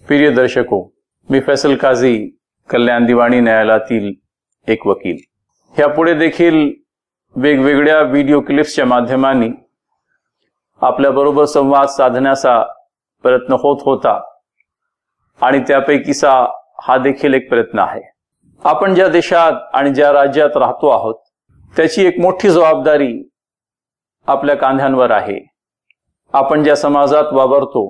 प्रिय दर्शकों, मी फैसल काझी, कल्याण दिवाणी न्यायालयातील एक वकील. ह्यापुढे देखील वेगवेगळ्या व्हिडिओ क्लिप्सच्या माध्यमांनी आपल्याबरोबर संवाद साधण्याचा प्रयत्न होत होता आणि त्यापैकीचा हा देखील एक प्रयत्न आहे. आपण ज्या देशात आणि ज्या राज्यात राहतो आहोत त्याची एक मोठी जबाबदारी आपल्या कांद्यांवर आहे. आपण ज्या समाजात वावरतो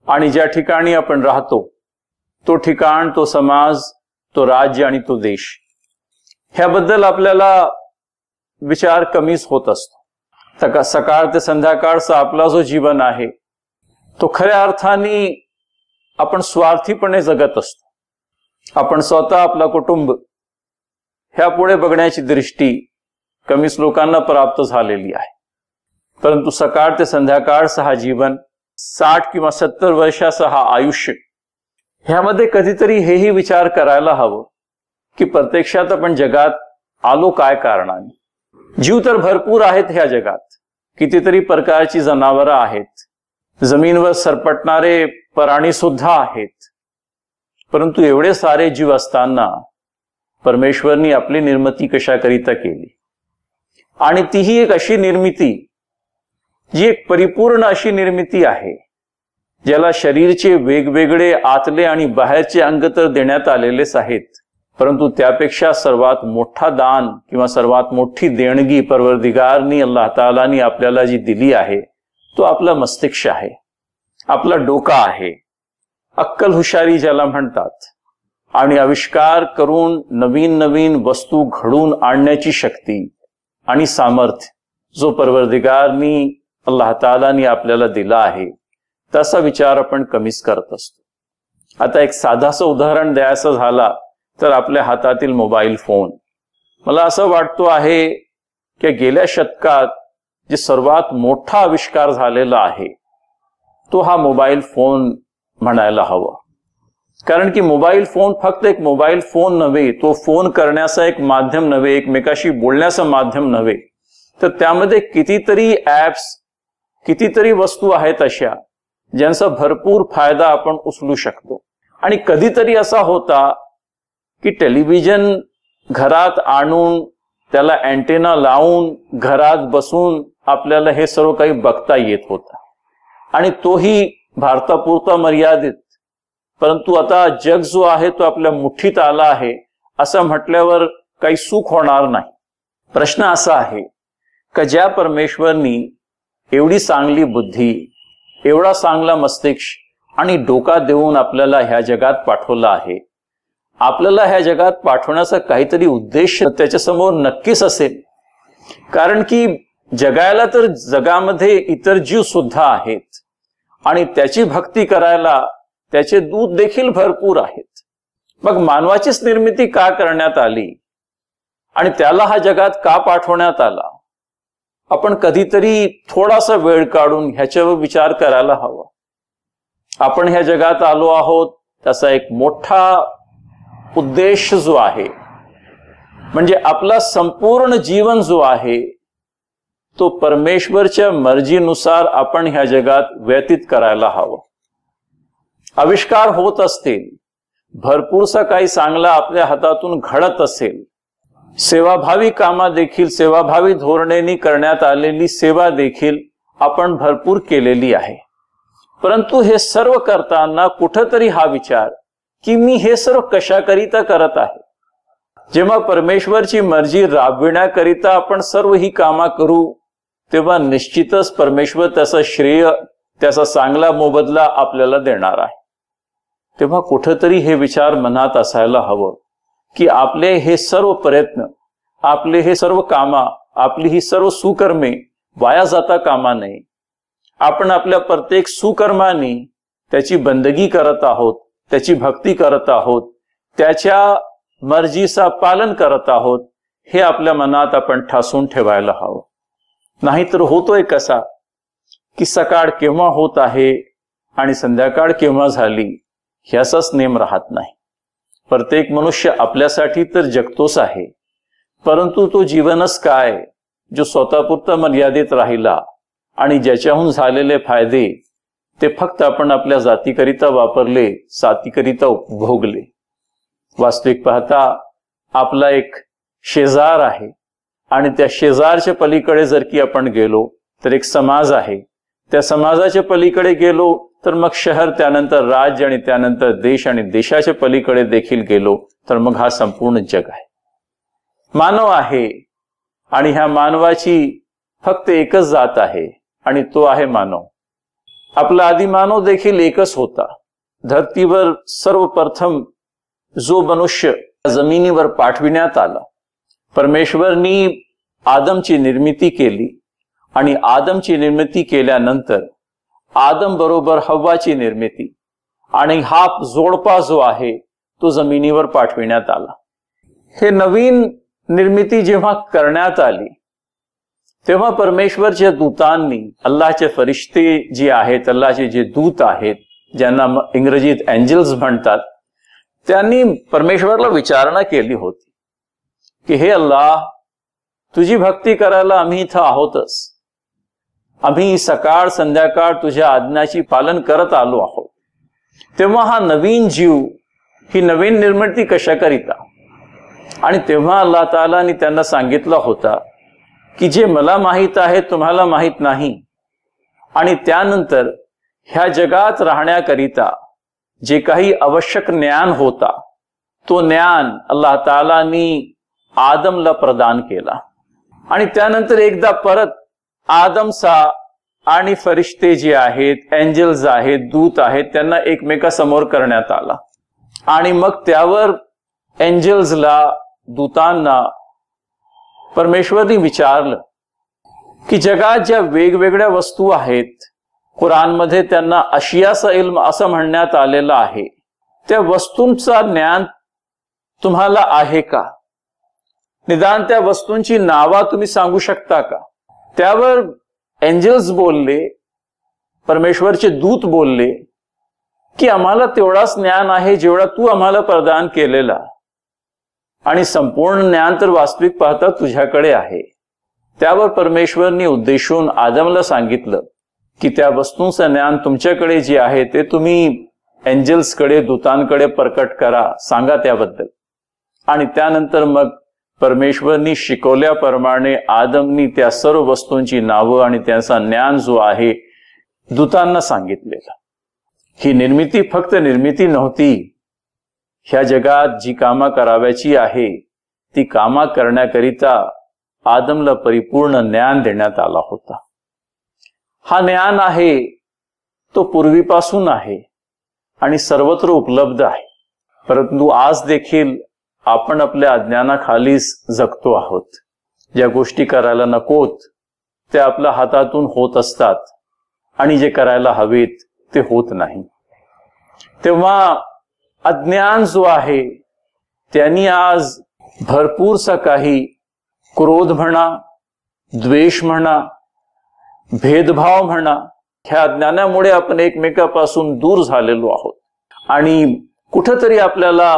आणि ज्या ठिकाणी आपण राहतो तो ठिकाण, तो समाज, तो राज्य आणि तो देश, ह्याबद्दल आपल्याला विचार कमीच होत असतो. सकाळ ते संध्याकाळचा आपला जो जीवन आहे तो खऱ्या अर्थाने आपण स्वार्थीपणे जगत असतो. आपण स्वतः, आपला कुटुंब ह्यापुढे बघण्याची दृष्टी कमीच लोकांना प्राप्त झालेली आहे. परंतु सकाळ ते संध्याकाळचा हा जीवन, 60 किंवा 70 वर्षाचा हा आयुष्य, ह्यामध्ये कधीतरी हेही विचार करायला हवं की प्रत्यक्षात आपण जगात आलो काय कारणाने. जीव तर भरपूर आहेत ह्या जगात, कितीतरी प्रकारची जनावरं आहेत, जमीनवर सरपटणारे प्राणी सुद्धा आहेत. परंतु एवढे सारे जीव असताना परमेश्वरनी आपली निर्मिती कशाकरिता केली, आणि तीही एक अशी निर्मिती जी एक परिपूर्ण अशी निर्मिती आहे, ज्याला शरीरचे वेगवेगळे आतले आणि बाहेरचे अंग तर देण्यात आलेलेच आहेत, परंतु त्यापेक्षा सर्वात मोठा दान किंवा सर्वात मोठी देणगी परवरदिगारनी, अल्लाह तालानी आपल्याला जी दिली आहे तो आपला मस्तिष्क आहे, आपला डोका आहे, अक्कल हुशारी ज्याला म्हणतात, आणि आविष्कार करून नवीन नवीन वस्तू घडून आणण्याची शक्ती आणि सामर्थ्य जो परवरदिगारनी, अल्लाह तालानी आपल्याला दिला आहे, तसा विचार आपण कमीच करत असतो. आता एक साधासं उदाहरण द्यायचं झाला तर आपल्या हातातील मोबाईल फोन. मला असं वाटतो आहे की गेल्या शतकात जे सर्वात मोठा आविष्कार झालेला आहे तो हा मोबाईल फोन म्हणायला हवा. कारण की मोबाईल फोन फक्त एक मोबाईल फोन नव्हे, तो फोन करण्याचा एक माध्यम नव्हे, एकमेकाशी बोलण्याचं माध्यम नव्हे, तर त्यामध्ये कितीतरी ऍप्स, कितीतरी वस्तू आहेत अशा ज्यांचा भरपूर फायदा आपण उचलू शकतो. आणि कधीतरी असा होता की टेलिव्हिजन घरात आणून त्याला अँटेना लावून घरात बसून आपल्याला हे सर्व काही बघता येत होता, आणि तोही भारतापुरता मर्यादित. परंतु आता जग जो आहे तो आपल्या मुठीत आला आहे असं म्हटल्यावर काही सुख होणार नाही. प्रश्न असा आहे का ज्या परमेश्वरनी एवढी चांगली बुद्धी, एवढा चांगला मस्तिष्क आणि डोका देऊन आपल्याला ह्या जगात पाठवलं आहे, आपल्याला ह्या जगात पाठवण्याचा काहीतरी उद्देश त्याच्यासमोर नक्कीच असेल. कारण की जगायला तर जगामध्ये इतर जीव सुद्धा आहेत आणि त्याची भक्ती करायला त्याचे दूत देखील भरपूर आहेत. मग मानवाचीच निर्मिती का करण्यात आली आणि त्याला हा जगात का पाठवण्यात आला, आपण कधीतरी थोडासा वेळ काढून ह्याच्यावर विचार करायला हवा. आपण ह्या जगात आलो आहोत त्याचा एक मोठा उद्देश जो आहे, म्हणजे आपला संपूर्ण जीवन जो आहे तो परमेश्वरच्या मर्जीनुसार आपण ह्या जगात व्यतीत करायला हवं. आविष्कार होत असतील, भरपूरसा काही चांगला आपल्या हातातून घडत असेल, सेवाभावी कामा देखील, सेवाभावी धोरणेनी करण्यात आलेली सेवा देखील आपण भरपूर केलेली आहे. परंतु हे सर्व करताना कुठंतरी हा विचार की मी हे सर्व कशाकरिता करत आहे. जेव्हा परमेश्वरची मर्जी राबविण्याकरिता आपण सर्व ही कामा करू तेव्हा निश्चितच परमेश्वर त्याचा श्रेय, त्याचा चांगला मोबदला आपल्याला देणार आहे. तेव्हा कुठंतरी हे विचार मनात असायला हवं की आपले हे सर्व प्रयत्न, आपले हे सर्व कामा, आपली ही सर्व सुकर्मे वाया जाता कामा नये. आपण आपल्या प्रत्येक सुकर्मानी त्याची बंदगी करत आहोत, त्याची भक्ती करत आहोत, त्याच्या मर्जीचा पालन करत आहोत, हे आपल्या मनात आपण ठासून ठेवायला हवं. नाहीतर होतोय कसा की सकाळ केव्हा होत आहे आणि संध्याकाळ केव्हा झाली ह्याचाच नेम राहत नाही. प्रत्येक मनुष्य आपल्यासाठी तर जगतोच आहे, परंतु तो जीवनच काय जो स्वतःपुरता मर्यादित राहिला आणि ज्याच्याहून झालेले फायदे ते फक्त आपण आपल्या जातीकरिता वापरले, जातीकरिता उपभोगले. वास्तविक पाहता आपला एक शेजार आहे आणि त्या शेजारच्या पलीकडे जर की आपण गेलो तर एक समाज आहे. त्या समाजाच्या पलीकडे गेलो तर मग शहर, त्यानंतर राज्य आणि त्यानंतर देश, आणि देशाच्या पलीकडे देखील गेलो तर मग हा संपूर्ण जग आहे. मानव आहे आणि ह्या मानवाची फक्त एकच जात आहे आणि तो आहे मानव. आपला आदिमानव देखील एकच होता. धरतीवर सर्वप्रथम जो मनुष्य जमिनीवर पाठविण्यात आला, परमेश्वरनी आदमची निर्मिती केली आणि आदमची निर्मिती केल्यानंतर आदम बरोबर हव्वाची निर्मिती आणि हा जोडपा जो आहे तो जमिनीवर पाठविण्यात आला. हे नवीन निर्मिती जेव्हा करण्यात आली तेव्हा परमेश्वरच्या दूतांनी, अल्लाहचे फरिश्ते जे आहेत, अल्लाहचे जे दूत आहेत, ज्यांना इंग्रजीत एंजल्स म्हणतात, त्यांनी परमेश्वरला विचारणा केली होती की हे अल्लाह, तुझी भक्ती करायला आम्ही इथं आहोतच. आम्ही सकाळ संध्याकाळ तुझ्या आज्ञाची पालन करत आलो आहोत. तेव्हा हा नवीन जीव, ही नवीन निर्मिती कशाकरिता? आणि तेव्हा अल्लाह तालाने त्यांना सांगितलं होता की जे मला माहित आहे तुम्हाला माहित नाही. आणि त्यानंतर ह्या जगात राहण्याकरिता जे काही आवश्यक ज्ञान होता तो ज्ञान अल्लाह तालानी आदमला प्रदान केला. आणि त्यानंतर एकदा परत आदमचा आणि फरिश्ते जे आहेत, एंजल्स आहेत, दूत आहेत, त्यांना एकमेकासमोर करण्यात आला. आणि मग त्यावर एंजल्सला, दूतांना परमेश्वरने विचारलं की जगात ज्या वेगवेगळ्या वस्तू आहेत, कुराणमध्ये त्यांना अशियाचा इल्म असं म्हणण्यात आलेलं आहे, त्या वस्तूंचा ज्ञान तुम्हाला आहे का? निदान त्या वस्तूंची नावा तुम्ही सांगू शकता का? त्यावर एंजल्स बोलले, परमेश्वरचे दूत बोलले की आम्हाला तेवढाच ज्ञान आहे जेवढा तू आम्हाला प्रदान केलेला, आणि संपूर्ण ज्ञान तर वास्तविक पाहता तुझ्याकडे आहे. त्यावर परमेश्वरने उद्देशून आदमला सांगितलं की त्या वस्तूंचं ज्ञान तुमच्याकडे जे आहे ते तुम्ही एंजल्सकडे, दूतांकडे प्रकट करा, सांगा त्याबद्दल. आणि त्यानंतर मग परमेश्वरनी शिकवल्याप्रमाणे आदमनी त्या सर्व वस्तूंची नावं आणि त्यांचा ज्ञान जो आहे दूतांना सांगितलेलं. ही निर्मिती फक्त निर्मिती नव्हती. ह्या जगात जी कामा कराव्याची आहे ती कामा करण्याकरिता आदमला परिपूर्ण ज्ञान देण्यात आला होता. हा ज्ञान आहे तो पूर्वीपासून आहे आणि सर्वत्र उपलब्ध आहे. परंतु आज देखील आपण आपल्या अज्ञानाखालीच जगतो आहोत. ज्या गोष्टी करायला नकोत त्या आपल्या हातातून होत असतात आणि जे करायला हवेत ते होत नाही. तेव्हा अज्ञान जो आहे त्यांनी आज भरपूरसा काही क्रोध म्हणा, द्वेष म्हणा, भेदभाव म्हणा, ह्या अज्ञानामुळे आपण एकमेकापासून दूर झालेलो आहोत आणि कुठंतरी आपल्याला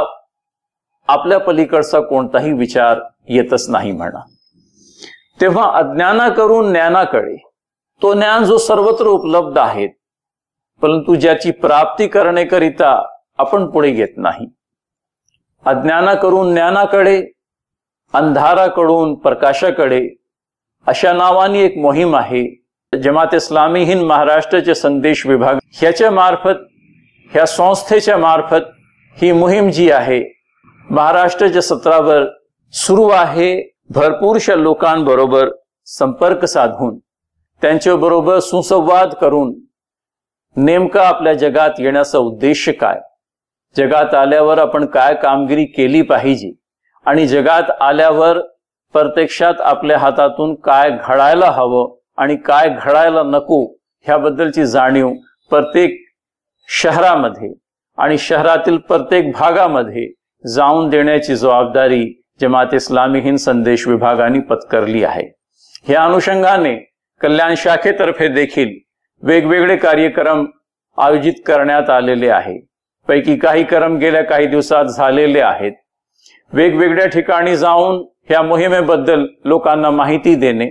आपल्या पलीकडचा कोणताही विचार येतच नाही म्हणा. तेव्हा अज्ञानाकडून ज्ञानाकडे, तो ज्ञान जो सर्वत्र उपलब्ध आहे परंतु ज्याची प्राप्ती करण्याकरिता आपण पुढे येत नाही. अज्ञानाकडून ज्ञानाकडे, अंधाराकडून प्रकाशाकडे, अशा नावाने एक मोहीम आहे. जमात इस्लामी हिंद महाराष्ट्राचे संदेश विभाग ह्याच्या मार्फत, ह्या संस्थेच्या मार्फत ही मोहीम जी आहे महाराष्ट्राच्या सत्रावर सुरू आहे. भरपूरशा लोकांबरोबर संपर्क साधून त्यांच्याबरोबर सुसंवाद करून नेमका आपल्या जगात येण्याचा उद्देश काय, जगात आल्यावर आपण काय कामगिरी केली पाहिजे आणि जगात आल्यावर प्रत्यक्षात आपल्या हातातून काय घडायला हवं आणि काय घडायला नको ह्याबद्दलची जाणीव प्रत्येक शहरामध्ये आणि शहरातील प्रत्येक भागामध्ये जाऊन देण्याची जबाबदारी जमात इस्लामी हिंद संदेश विभागाने पत्करली आहे. ह्या अनुषंगाने कल्याण शाखेतर्फे देखील वेगवेगळे कार्यक्रम आयोजित करण्यात आलेले आहे. पैकी काही क्रम गेल्या काही दिवसात झालेले आहेत. वेगवेगळ्या ठिकाणी जाऊन ह्या मोहिमेबद्दल लोकांना माहिती देणे,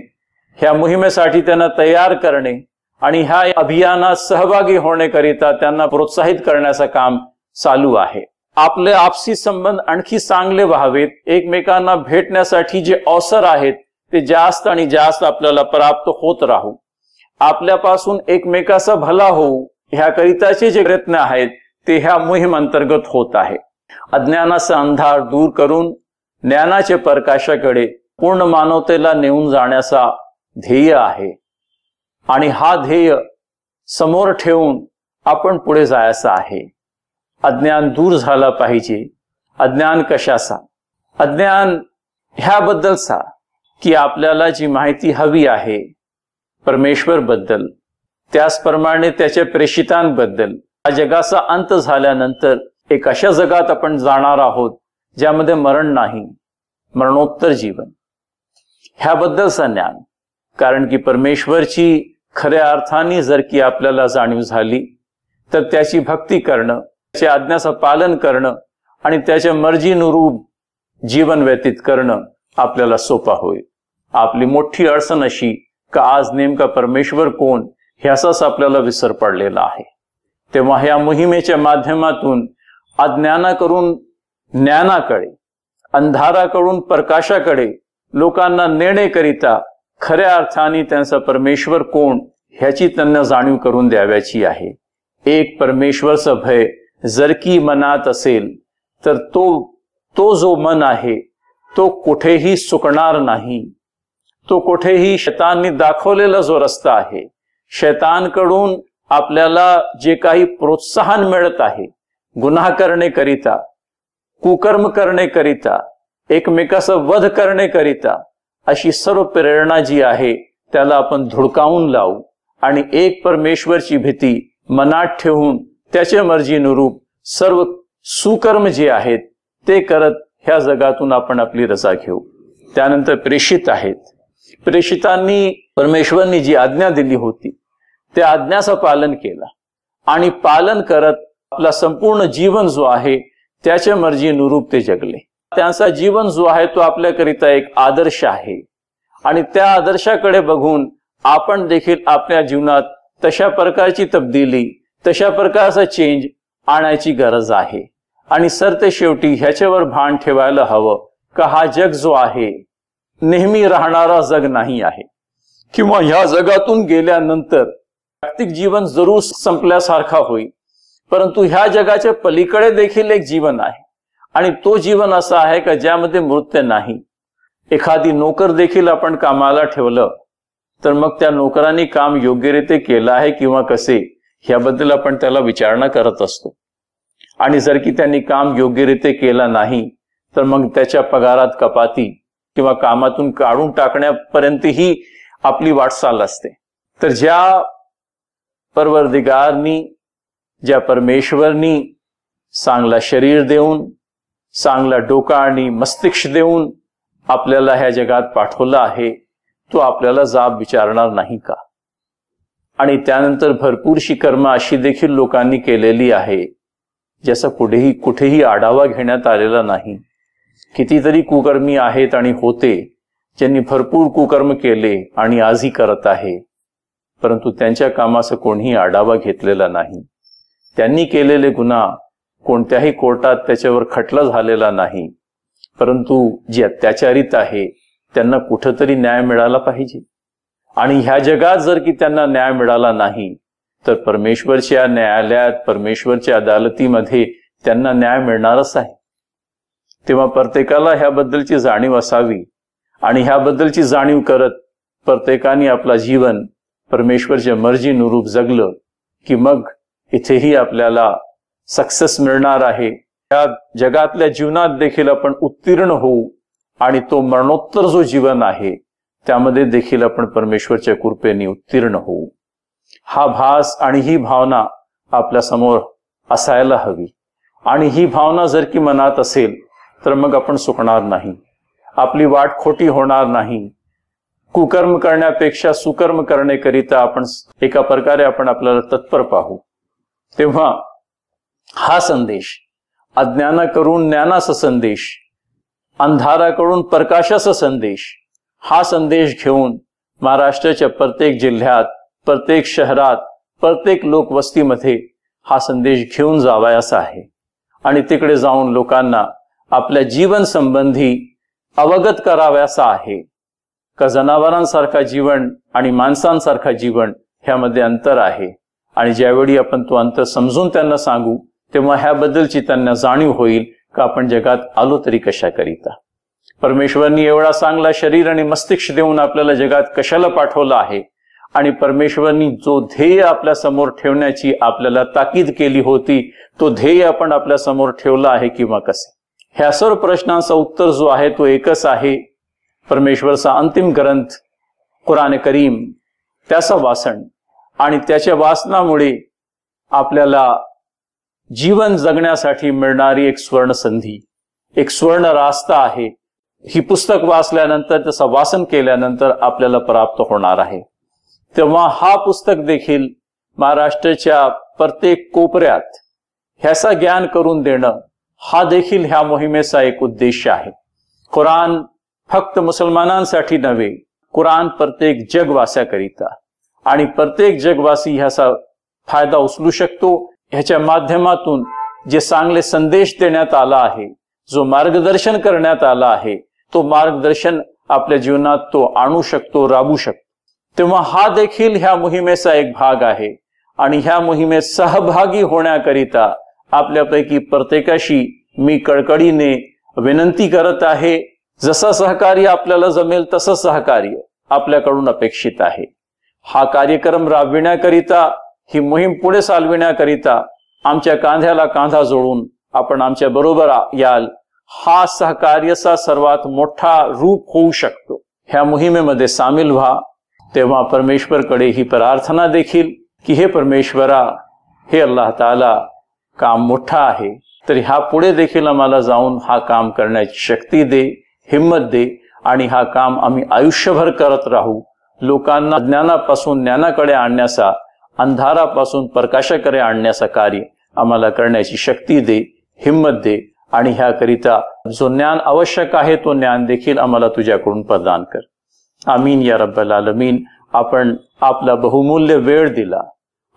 ह्या मोहिमेसाठी त्यांना तयार करणे आणि ह्या अभियानात सहभागी होण्याकरिता त्यांना प्रोत्साहित करण्याचं काम चालू आहे। आपले आपसी संबंध आणखी चांगले व्हावेत, एकमेकांना भेटण्यासाठी जे अवसर आहेत ते जास्त आणि जास्त आपल्याला प्राप्त होत राहू, आपल्यापासून एकमेकाचा भला होऊ ह्याकरिताचे जे प्रयत्न आहेत ते ह्या मोहीम अंतर्गत होत आहे। अज्ञानाचा अंधार दूर करून ज्ञानाच्या प्रकाशाकडे पूर्ण मानवतेला नेऊन जाण्याचा ध्येय आहे आणि हा ध्येय समोर ठेवून आपण पुढे जायचं आहे। अज्ञान दूर झाला पाहिजे। अज्ञान कशाचा? अज्ञान ह्याबद्दलचा की आपल्याला जी माहिती हवी आहे परमेश्वर बद्दल, त्याचप्रमाणे त्याच्या प्रेषितांबद्दल, या जगाचा अंत झाल्यानंतर एक अशा जगात आपण जाणार आहोत ज्यामध्ये मरण नाही, मरणोत्तर जीवन, ह्याबद्दलचं ज्ञान। कारण की परमेश्वरची खऱ्या अर्थाने जर की आपल्याला जाणीव झाली तर त्याची भक्ती करणं, त्याच्या आज्ञाचं पालन करणं आणि त्याच्या मर्जीनुरूप जीवन व्यतीत करणं आपल्याला सोपा होईल। आपली मोठी अडचण अशी का आज नेमका परमेश्वर कोण ह्याचाच आपल्याला विसर पडलेला आहे। तेव्हा ह्या मोहिमेच्या माध्यमातून अज्ञानाकडून ज्ञानाकडे, अंधाराकडून प्रकाशाकडे लोकांना नेण्याकरिता खऱ्या अर्थाने त्यांचा परमेश्वर कोण ह्याची त्यांना जाणीव करून द्याव्याची आहे। एक परमेश्वरचं भय जर की मनात असेल तर तो जो मन आहे तो कुठेही सुकणार नाही। तो कुठेही शैतानने दाखवलेला जो रस्ता आहे, शैतानकडून आपल्याला जे काही प्रोत्साहन मिळत आहे गुन्हा करण्याकरिता, कुकर्म करण्याकरिता, एकमेकाचा वध करण्याकरिता, अशी सर्व प्रेरणा जी आहे त्याला आपण धुडकावून लावू आणि एक परमेश्वरची भीती मनात ठेवून त्याच्या मर्जीनुरूप सर्व सुकर्म जे आहेत ते करत ह्या जगातून आपण आपली रजा घेऊ। त्यानंतर प्रेषित आहेत। प्रेषितांनी परमेश्वरनी जी आज्ञा दिली होती त्या आज्ञाचं पालन केलं आणि पालन करत आपला संपूर्ण जीवन जो आहे त्याच्या मर्जीनुरूप ते जगले। त्यांचा जीवन जो आहे तो आपल्याकरिता एक आदर्श आहे आणि त्या आदर्शाकडे बघून आपण देखील आपल्या जीवनात तशा प्रकारची तब्दिली, तशा प्रकारचा चेंज आणायची गरज आहे। आणि सरते शेवटी ह्याच्यावर भान ठेवायला हवं का हा जग जो आहे नेहमी राहणारा जग नाही आहे, किंवा ह्या जगातून गेल्यानंतर जागतिक जीवन जरूर संपल्यासारखा होईल, परंतु ह्या जगाच्या पलीकडे देखील एक जीवन आहे आणि तो जीवन असा आहे का ज्यामध्ये मृत्यू नाही। एखादी नोकर देखील आपण कामाला ठेवलं तर मग त्या नोकरांनी काम योग्यरीत्या केलं आहे किंवा कसे ह्याबद्दल आपण त्याला विचारणा करत असतो। आणि जर की त्यांनी काम योग्यरीत्या केलं नाही तर मग त्याच्या पगारात कपाती किंवा कामातून काढून टाकण्यापर्यंतही आपली वाटचाल असते। तर ज्या परवरदिगारनी, ज्या परमेश्वरनी चांगला शरीर देऊन, चांगला डोका आणि मस्तिष्क देऊन आपल्याला ह्या जगात पाठवलं आहे तो आपल्याला जाब विचारणार नाही का? आणि त्यानंतर भरपूरशी कर्म अशी देखील लोकांनी केलेली आहे ज्याचा कुठेही आढावा घेण्यात आलेला नाही। कितीतरी कुकर्मी आहेत आणि होते ज्यांनी भरपूर कुकर्म केले आणि आजही करत आहे, परंतु त्यांच्या कामाचा कोणीही आढावा घेतलेला नाही। त्यांनी केलेले गुन्हा कोणत्याही कोर्टात त्याच्यावर खटला झालेला नाही, परंतु जे अत्याचारित आहे त्यांना कुठेतरी न्याय मिळाला पाहिजे। आणि ह्या जगात जर की त्यांना न्याय मिळाला नाही तर परमेश्वरच्या न्यायालयात, परमेश्वरच्या अदालतीमध्ये त्यांना न्याय मिळणारच आहे। तेव्हा प्रत्येकाला ह्याबद्दलची जाणीव असावी आणि ह्याबद्दलची जाणीव करत प्रत्येकाने आपला जीवन परमेश्वरच्या मर्जीनुरूप जगलं की मग इथेही आपल्याला सक्सेस मिळणार आहे। या जगातल्या जीवनात देखील आपण उत्तीर्ण होऊ आणि तो मरणोत्तर जो जीवन आहे त्यामध्ये देखील आपण परमेश्वरच्या कृपेने उत्तीर्ण होऊ। हा भास आणि ही भावना आपल्या समोर असायला हवी आणि ही भावना जर की मनात असेल तर मग आपण सुकणार नाही, आपली वाट खोटी होणार नाही। कुकर्म करण्यापेक्षा सुकर्म करण्याकरिता आपण एका प्रकारे आपण आपल्याला तत्पर पाहू। तेव्हा हा संदेश, अज्ञानाकडून ज्ञानाचा संदेश, अंधाराकडून प्रकाशाचा संदेश, हा संदेश घेऊन महाराष्ट्राच्या प्रत्येक जिल्ह्यात प्रत्येक शहरात, प्रत्येक लोकवस्तीमध्ये हा संदेश घेऊन जावायचा आहे आणि तिकडे जाऊन लोकांना आपल्या जीवन संबंधी अवगत करावयाचा आहे का जनावरांसारखा जीवन आणि माणसांसारखा जीवन ह्यामध्ये अंतर आहे. आणि ज्यावेळी आपण तो अंतर समजून त्यांना सांगू तेव्हा ह्याबद्दलची त्यांना जाणीव होईल का आपण जगात आलो तरी कशाकरिता. परमेश्वरनी एवढा चांगला शरीर आणि मस्तिष्क देऊन आपल्याला जगात कशाला पाठवलं आहे आणि परमेश्वरनी जो ध्येय आपल्या समोर ठेवण्याची आपल्याला ताकीद केली होती तो ध्येय आपण आपल्या समोर ठेवला आहे किंवा कसे. ह्या सर्व प्रश्नांचा उत्तर जो आहे तो एकच आहे. परमेश्वरचा अंतिम ग्रंथ कुराण करीम, त्याचं वाचन आणि त्याच्या वाचनामुळे आपल्याला जीवन जगण्यासाठी मिळणारी एक स्वर्ण संधी, एक स्वर्ण रास्ता आहे. ही पुस्तक वाचल्यानंतर, त्याचं वाचन केल्यानंतर आपल्याला प्राप्त होणार आहे. तेव्हा हा पुस्तक देखील महाराष्ट्राच्या प्रत्येक कोपऱ्यात ह्याचा ज्ञान करून देणं हा देखील ह्या मोहिमेचा एक उद्देश आहे. कुराण फक्त मुसलमानांसाठी नव्हे, कुराण प्रत्येक जगवास्याकरिता आणि प्रत्येक जगवासी ह्याचा फायदा उचलू शकतो. ह्याच्या माध्यमातून जे चांगले संदेश देण्यात आला आहे, जो मार्गदर्शन करण्यात आला आहे, तो मार्गदर्शन आपल्या जीवनात तो आणू शकतो, राबवू शकतो. तेव्हा हा देखील ह्या मोहिमेचा एक भाग आहे आणि ह्या मोहिमेत सहभागी होण्याकरिता आपल्यापैकी प्रत्येकाशी मी कळकळीने विनंती करत आहे. जसं सहकार्य आपल्याला जमेल तसं सहकार्य आपल्याकडून अपेक्षित आहे. हा कार्यक्रम राबविण्याकरिता, ही मोहीम पुढे चालविण्याकरिता आमच्या कांद्याला कांदा जोडून आपण आमच्या बरोबर याल. हा सहकार्याचा सर्वात मोठा रूप होऊ शकतो. ह्या मोहिमेमध्ये सामील व्हा. तेव्हा परमेश्वरकडे ही प्रार्थना देखील की हे परमेश्वरा, हे अल्लाह ताला, काम मोठा आहे तर ह्या पुढे देखील आम्हाला जाऊन हा काम करण्याची शक्ती दे, हिम्मत दे आणि हा काम आम्ही आयुष्यभर करत राहू. लोकांना ज्ञानापासून ज्ञानाकडे आणण्याचा, अंधारापासून प्रकाशाकडे आणण्याचा कार्य आम्हाला करण्याची शक्ती दे, हिम्मत दे आणि ह्याकरिता जो ज्ञान आवश्यक आहे तो ज्ञान देखील आम्हाला तुझ्याकडून प्रदान कर. आमीन या रब्बल आलमीन. आपण आपला बहुमूल्य वेळ दिला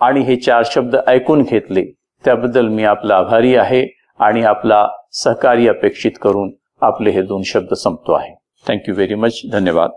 आणि हे 4 शब्द ऐकून घेतले त्याबद्दल मी आपला आभारी आहे आणि आपला सहकार्य अपेक्षित करून आपले हे 2 शब्द संपतो आहे. Thank you very much. धन्यवाद.